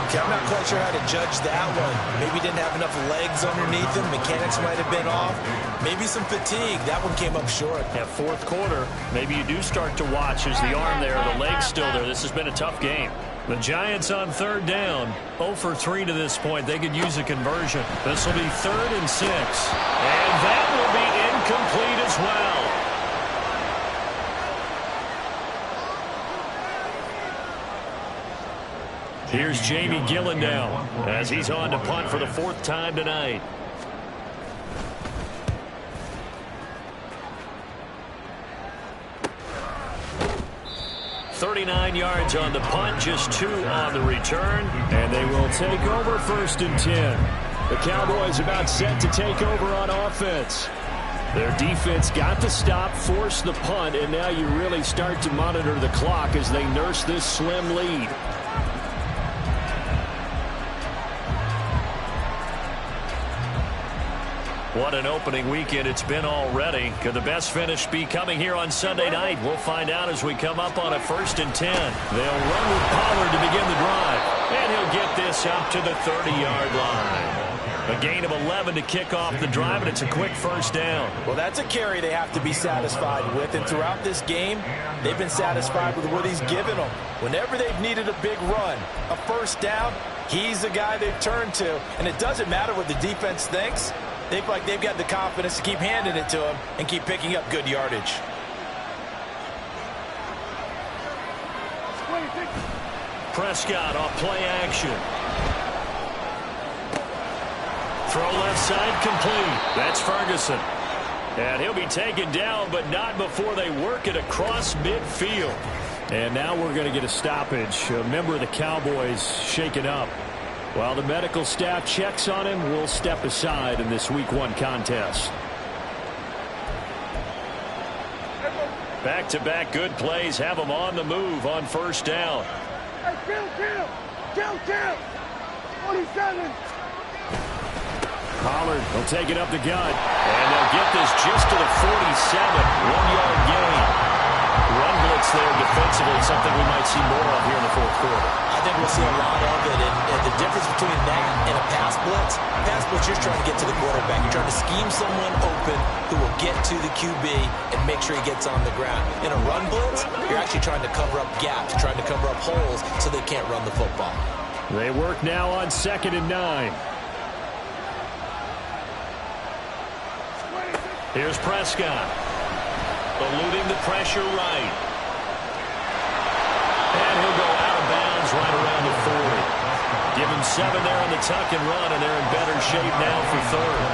Okay, I'm not quite sure how to judge that one. Maybe didn't have enough legs underneath him. Mechanics might have been off. Maybe some fatigue. That one came up short. At fourth quarter, maybe you do start to watch as the arm there, the leg's still there. This has been a tough game. The Giants on third down. 0 for 3 to this point. They could use a conversion. This will be 3rd and 6. And that will be incomplete as well. Here's Jamie Gillen now as he's on to punt for the 4th time tonight. $39 yards on the punt, just 2 on the return. And they will take over 1st and 10. The Cowboys about set to take over on offense. Their defense got the stop, forced the punt, and now you really start to monitor the clock as they nurse this slim lead. What an opening weekend it's been already. Could the best finish be coming here on Sunday night? We'll find out as we come up on a 1st and 10. They'll run with Pollard to begin the drive. And he'll get this up to the 30-yard line. A gain of 11 to kick off the drive, and it's a quick 1st down. Well, that's a carry they have to be satisfied with. And throughout this game, they've been satisfied with what he's given them. Whenever they've needed a big run, a 1st down, he's the guy they've turned to. And it doesn't matter what the defense thinks. They feel like they've got the confidence to keep handing it to him and keep picking up good yardage. Prescott off play action. Throw left side complete. That's Ferguson. And he'll be taken down, but not before they work it across midfield. And now we're going to get a stoppage. A member of the Cowboys shaken up. While the medical staff checks on him, we'll step aside in this Week 1 contest. Back-to-back good plays have them on the move on 1st down. Hey, kill! 47! Pollard will take it up the gut. And they'll get this just to the 47. 1-yard gain. Run blitz there defensively, something we might see more of here in the fourth quarter. I think we'll see a lot of it, and the difference between that and a pass blitz, you're trying to get to the quarterback. You're trying to scheme someone open who will get to the QB and make sure he gets on the ground. In a run blitz, you're actually trying to cover up gaps, trying to cover up holes so they can't run the football. They work now on 2nd and 9. Here's Prescott. Eluding the pressure right. And he'll go out of bounds right around the 40. Give him 7 there on the tuck and run, and they're in better shape now for 3rd.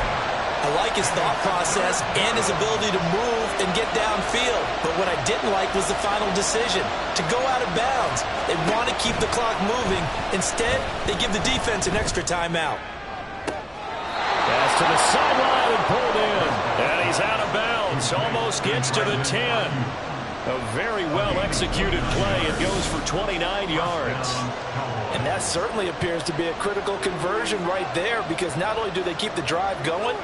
I like his thought process and his ability to move and get downfield. But what I didn't like was the final decision, to go out of bounds. They want to keep the clock moving. Instead, they give the defense an extra timeout. Pass to the sideline and pulled in. And he's out of bounds. Almost gets to the 10. A very well-executed play. It goes for 29 yards. And that certainly appears to be a critical conversion right there, because not only do they keep the drive going,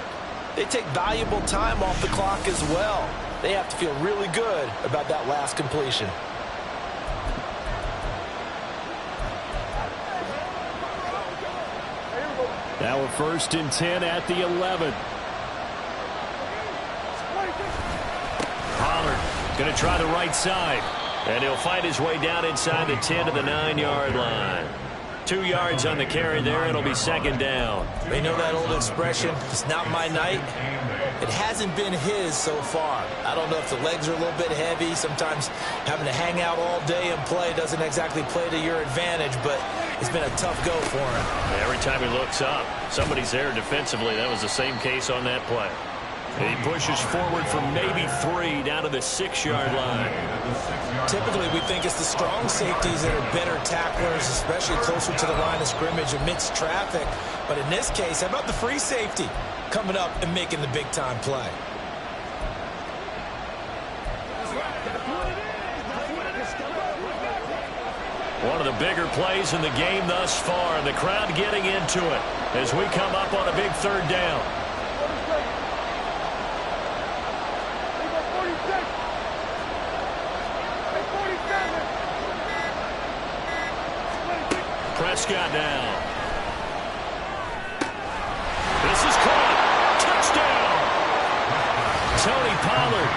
they take valuable time off the clock as well. They have to feel really good about that last completion. Now we're 1st and 10 at the 11. Pollard going to try the right side. And he'll find his way down inside the 10 to the 9-yard line. 2 yards on the carry there. It'll be 2nd down. They know that old expression, it's not my night. It hasn't been his so far. I don't know if the legs are a little bit heavy. Sometimes having to hang out all day and play doesn't exactly play to your advantage, but it's been a tough go for him. Every time he looks up, somebody's there defensively. That was the same case on that play. And he pushes forward for maybe 3 down to the 6-yard line. Typically, we think it's the strong safeties that are better tacklers, especially closer to the line of scrimmage amidst traffic. But in this case, how about the free safety coming up and making the big-time play? One of the bigger plays in the game thus far, and the crowd getting into it as we come up on a big 3rd down. Prescott now. This is caught. Touchdown. Tony Pollard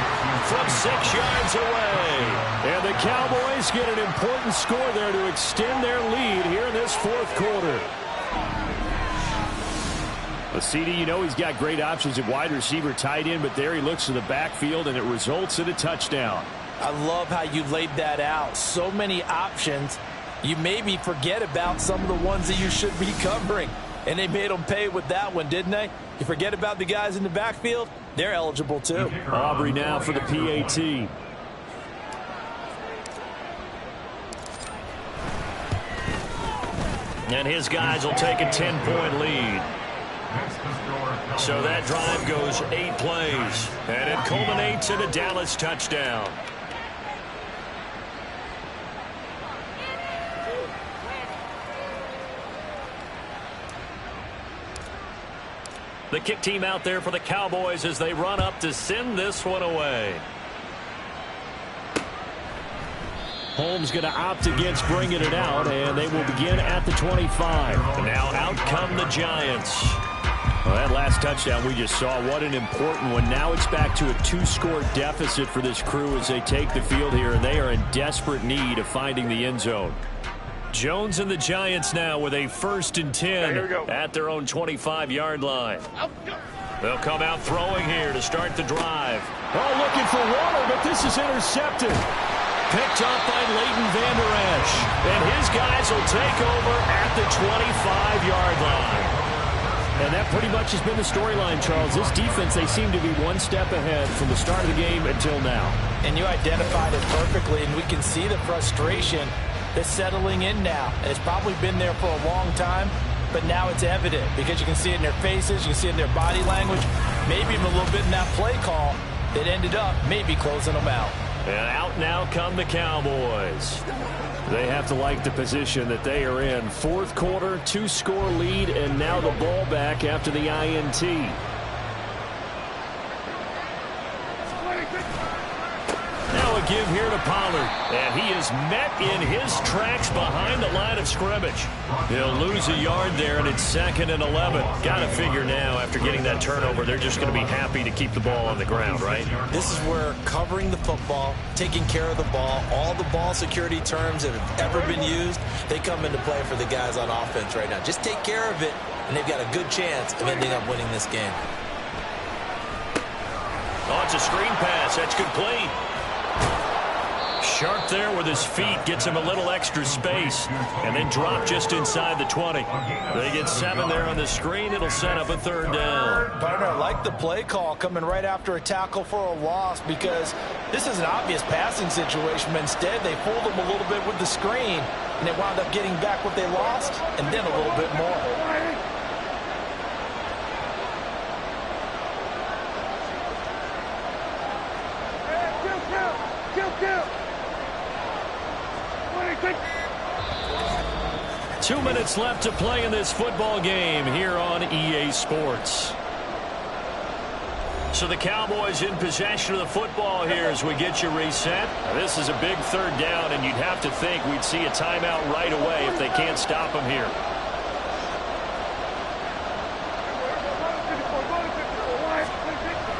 from 6 yards away. And the Cowboys get an important score there to extend their lead here in this 4th quarter. But CD, you know he's got great options at wide receiver, tight end, but there he looks to the backfield, and it results in a touchdown. I love how you laid that out. So many options. You maybe forget about some of the ones that you should be covering. And they made them pay with that one, didn't they? You forget about the guys in the backfield, they're eligible too. Aubrey now for the PAT. And his guys will take a 10-point lead. So that drive goes 8 plays. And it culminates in a Dallas touchdown. The kick team out there for the Cowboys as they run up to send this one away. Holmes going to opt against bringing it out, and they will begin at the 25. And now out come the Giants. Well, that last touchdown we just saw, what an important one. Now it's back to a 2-score deficit for this crew as they take the field here, and they are in desperate need of finding the end zone. Jones and the Giants now with a 1st and 10 at their own 25-yard line. They'll come out throwing here to start the drive. Oh, looking for Water, but this is intercepted. Picked up by Leighton Vander Esch. And his guys will take over at the 25-yard line. And that pretty much has been the storyline, Charles. This defense, they seem to be one step ahead from the start of the game until now. And you identified it perfectly, and we can see the frustration that's settling in now. And it's probably been there for a long time, but now it's evident because you can see it in their faces, you can see it in their body language, maybe even a little bit in that play call that ended up maybe closing them out. And out now come the Cowboys. They have to like the position that they are in. 4th quarter, 2-score lead, and now the ball back after the INT. Now a give here to Pollard. And he is met in his tracks behind the line of scrimmage. He'll lose a yard there, and it's 2nd and 11. Got to figure now, after getting that turnover, they're just going to be happy to keep the ball on the ground, right? This is where covering the football, taking care of the ball, all the ball security terms that have ever been used, they come into play for the guys on offense right now. Just take care of it, and they've got a good chance of ending up winning this game. Oh, it's a screen pass. That's complete. Sharp there with his feet, gets him a little extra space, and then drop just inside the 20. They get 7 there on the screen. It'll set up a 3rd down. Partner, I like the play call coming right after a tackle for a loss because this is an obvious passing situation, but instead they fooled them a little bit with the screen, and they wound up getting back what they lost and then a little bit more. Kill. 2 minutes left to play in this football game here on EA Sports. So the Cowboys in possession of the football here as we get you reset. This is a big 3rd down, and you'd have to think we'd see a timeout right away if they can't stop them here.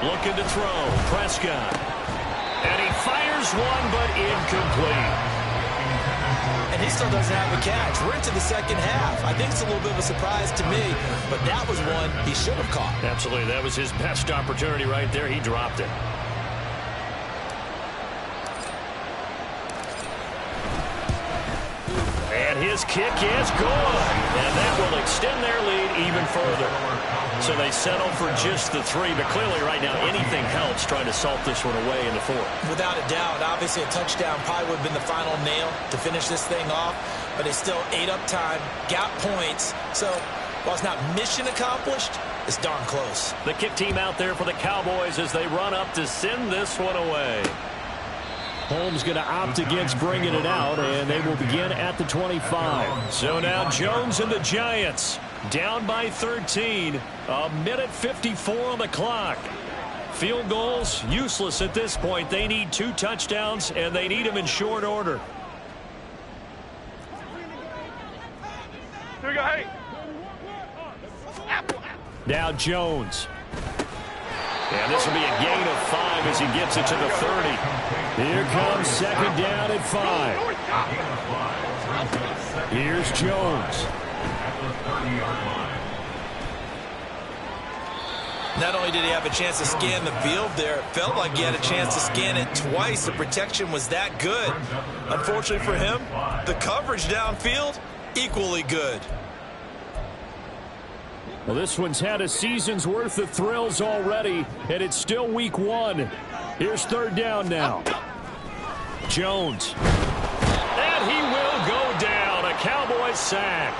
Looking to throw. Prescott. And he fires one, but incomplete. And he still doesn't have a catch. We're into the second half. I think it's a little bit of a surprise to me, but that was one he should have caught. Absolutely. That was his best opportunity right there. He dropped it. And his kick is good. And that will extend their lead even further. So they settle for just the 3, but clearly right now anything helps trying to salt this one away in the 4th. Without a doubt, obviously a touchdown probably would have been the final nail to finish this thing off, but they still ate up time, got points. So while it's not mission accomplished, it's darn close. The kick team out there for the Cowboys as they run up to send this one away. Holmes going to opt against bringing it out, and they will begin at the 25. So now Jones and the Giants down by 13. A minute 54 on the clock. Field goals useless at this point. They need 2 touchdowns, and they need them in short order. Here we go, hey. Now Jones. And this will be a gain of 5 as he gets it to the 30. Here comes second down at 5. Here's Jones. Not only did he have a chance to scan the field there, it felt like he had a chance to scan it twice. The protection was that good. Unfortunately for him, the coverage downfield, equally good. Well, this one's had a season's worth of thrills already, and it's still week 1. Here's third down now. Jones. And he will go down. A Cowboys sack.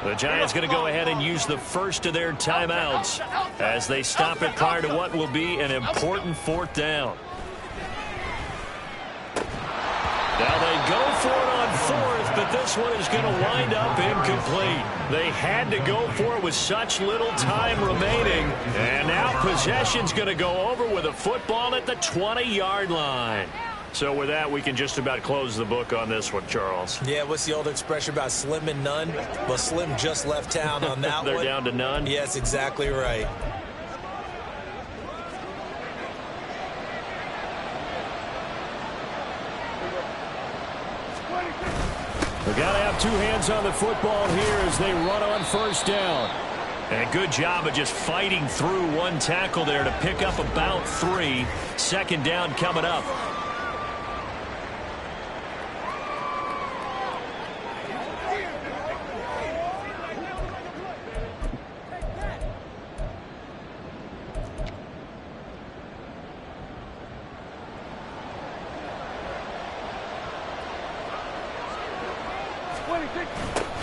The Giants going to go ahead and use the first of their timeouts as they stop it prior to what will be an important 4th down. Now they go for it on 4th, but this one is going to wind up incomplete. They had to go for it with such little time remaining. And now possession's going to go over with a football at the 20-yard line. So with that, we can just about close the book on this one, Charles. Yeah, what's the old expression about slim and none? Well, Slim just left town on that They're one. down to none? Yes, exactly right. They've got to have 2 hands on the football here as they run on first down. And a good job of just fighting through one tackle there to pick up about 3. Second down coming up.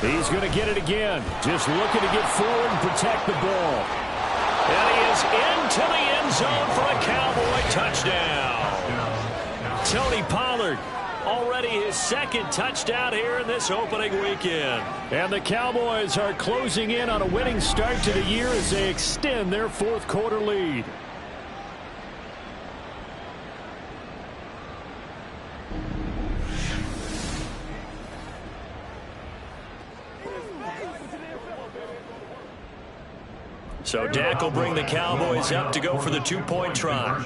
He's going to get it again. Just looking to get forward and protect the ball. And he is into the end zone for a Cowboy touchdown. Tony Pollard, already his 2nd touchdown here in this opening weekend. And the Cowboys are closing in on a winning start to the year as they extend their 4th quarter lead. So Dak will bring the Cowboys up to go for the 2-point try.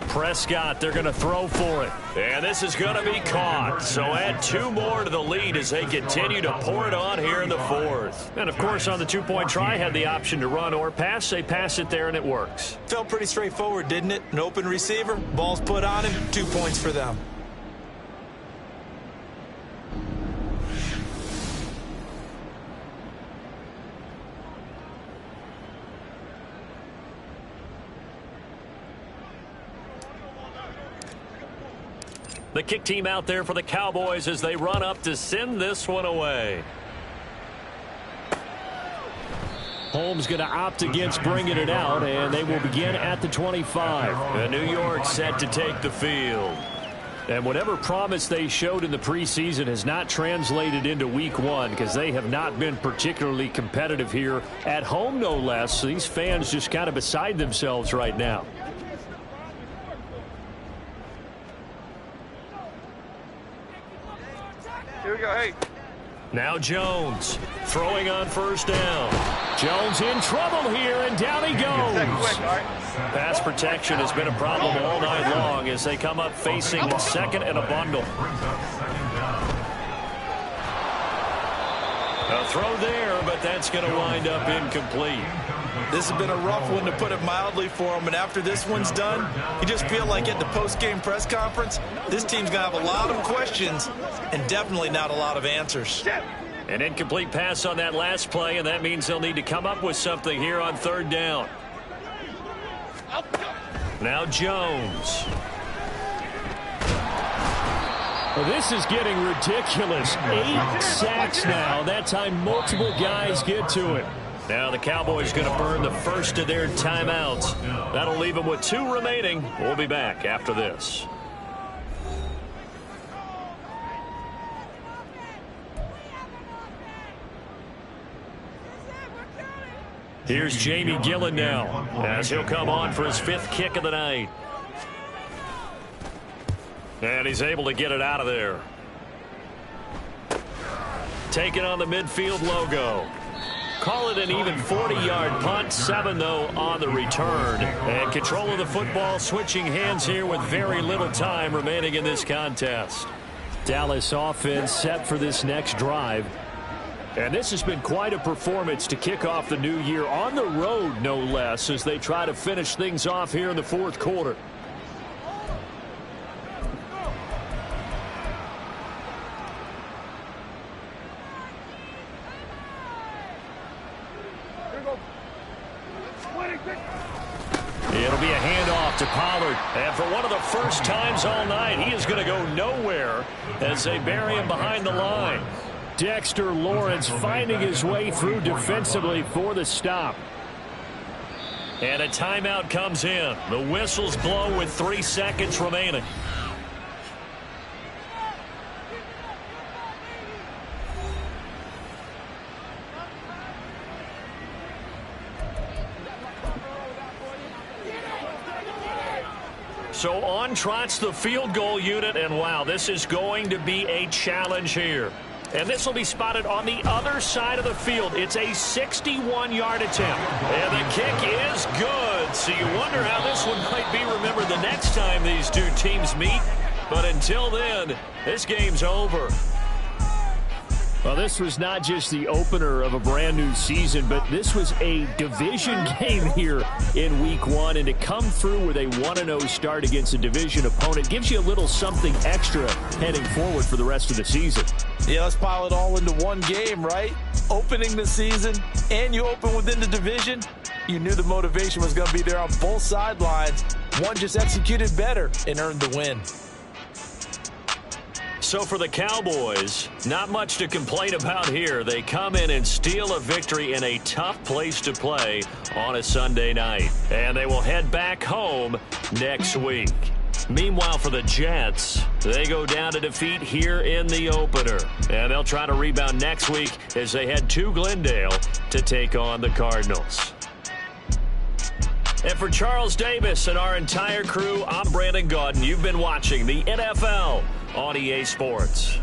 Prescott, they're going to throw for it. And this is going to be caught. So add 2 more to the lead as they continue to pour it on here in the 4th. And, of course, on the 2-point try, had the option to run or pass. They pass it there, and it works. Felt pretty straightforward, didn't it? An open receiver, ball's put on him, 2 points for them. The kick team out there for the Cowboys as they run up to send this one away. Holmes going to opt against bringing it out, and they will begin at the 25. And New York set to take the field. And whatever promise they showed in the preseason has not translated into week 1 because they have not been particularly competitive here at home, no less. So these fans just kind of beside themselves right now. Here we go, hey. Now Jones throwing on first down. Jones in trouble here, and down he goes. Pass protection has been a problem all night long as they come up facing second and a bundle. A throw there, but that's going to wind up incomplete. This has been a rough one, to put it mildly, for him. And after this one's done, you just feel like at the post-game press conference, this team's going to have a lot of questions and definitely not a lot of answers. An incomplete pass on that last play, and that means they'll need to come up with something here on third down. Now Jones. Well, this is getting ridiculous. 8 sacks now. That time multiple guys get to it. Now the Cowboys going to burn the first of their timeouts. That'll leave them with 2 remaining. We'll be back after this. Here's Jamie Gillen now as he'll come on for his 5th kick of the night. And he's able to get it out of there. Taking on the midfield logo. Call it an even 40-yard punt. 7, though, on the return. And control of the football switching hands here with very little time remaining in this contest. Dallas offense set for this next drive. And this has been quite a performance to kick off the new year on the road, no less, as they try to finish things off here in the 4th quarter. It'll be a handoff to Pollard. And for one of the first times all night, he is going to go nowhere as they bury him behind the line. Dexter Lawrence finding his way through defensively for the stop. And a timeout comes in. The whistles blow with 3 seconds remaining. So on trots the field goal unit, and wow, this is going to be a challenge here. And this will be spotted on the other side of the field. It's a 61-yard attempt. And the kick is good. So you wonder how this one might be remembered the next time these 2 teams meet. But until then, this game's over. Well, this was not just the opener of a brand new season, but this was a division game here in week 1. And to come through with a 1-0 start against a division opponent gives you a little something extra heading forward for the rest of the season. Yeah, let's pile it all into one game, right? Opening the season, and you open within the division. You knew the motivation was going to be there on both sidelines. One just executed better and earned the win. So for the Cowboys, not much to complain about here. They come in and steal a victory in a tough place to play on a Sunday night. And they will head back home next week. Meanwhile, for the Jets, they go down to defeat here in the opener. And they'll try to rebound next week as they head to Glendale to take on the Cardinals. And for Charles Davis and our entire crew, I'm Brandon Gaudin. You've been watching the NFL on EA Sports.